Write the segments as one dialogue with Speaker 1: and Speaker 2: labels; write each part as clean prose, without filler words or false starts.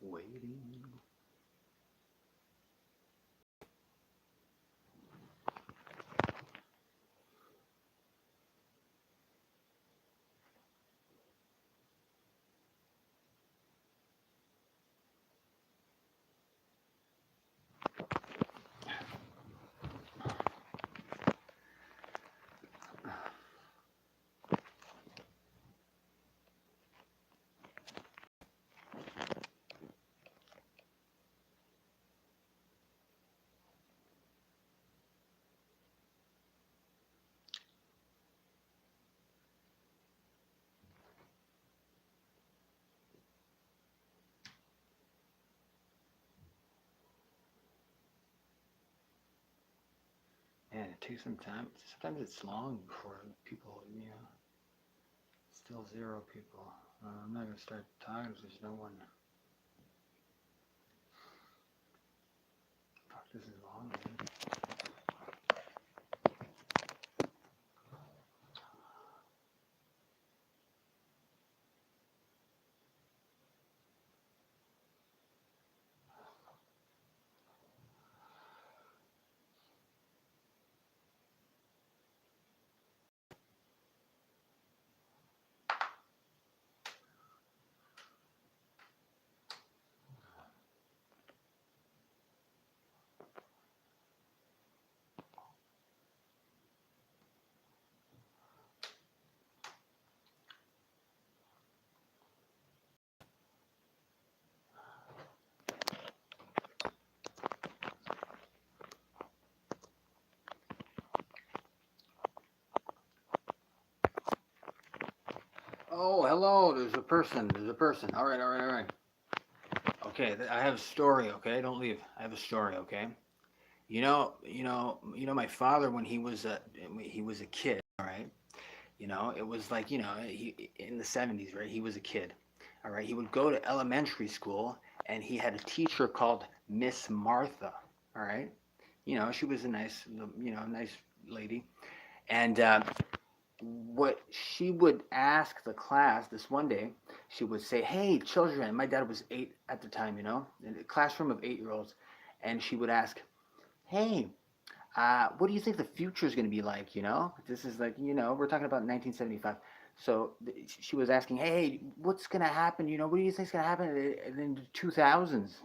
Speaker 1: Waiting. Man, it takes some time. Sometimes it's long before people, still 0 people. I'm not going to start talking if there's no one. Fuck, this is long, man. Oh, hello. There's a person. All right. Okay, I have a story. Okay, don't leave. I have a story. Okay. My father when he was a kid. All right. It was like he in the 70s, right? He was a kid. All right. He would go to elementary school, and he had a teacher called Miss Martha. All right. She was a nice lady, and what she would ask the class this one day, she would say, "Hey, children," my dad was 8 at the time, in a classroom of 8-year-olds, and she would ask, "Hey, what do you think the future is going to be like?" This is like, we're talking about 1975. So she was asking, "Hey, what's going to happen? What do you think is going to happen in the 2000s,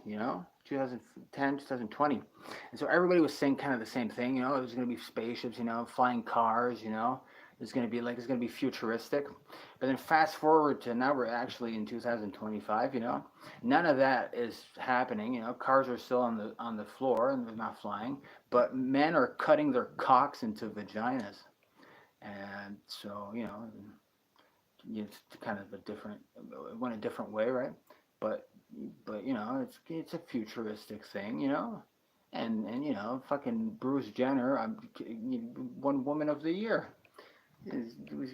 Speaker 1: 2010, 2020?" And so everybody was saying kind of the same thing, it was going to be spaceships, flying cars, it's going to be futuristic. But then fast forward to now, we're actually in 2025, none of that is happening. Cars are still on the floor and they're not flying, but men are cutting their cocks into vaginas. And so, it's kind of it went a different way, right? But it's a futuristic thing, and fucking Bruce Jenner, one woman of the year. He was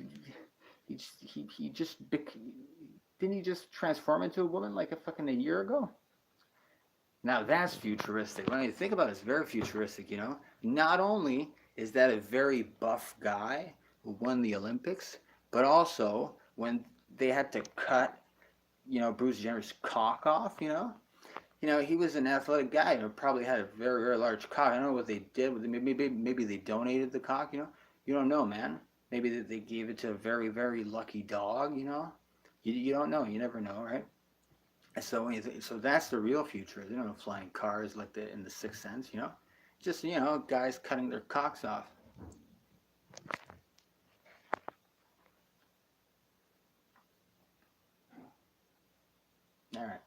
Speaker 1: he just didn't he just transform into a woman like a year ago? Now that's futuristic. When you think about it, it's very futuristic. Not only is that a very buff guy who won the Olympics, but also when they had to cut Bruce Jenner's cock off. He was an athletic guy who probably had a very, very large cock. I don't know what they did. Maybe they donated the cock. You don't know, man. Maybe they gave it to a very, very lucky dog. You don't know. You never know, right? So so that's the real future. Flying cars like in the Sixth Sense. Just guys cutting their cocks off. All right.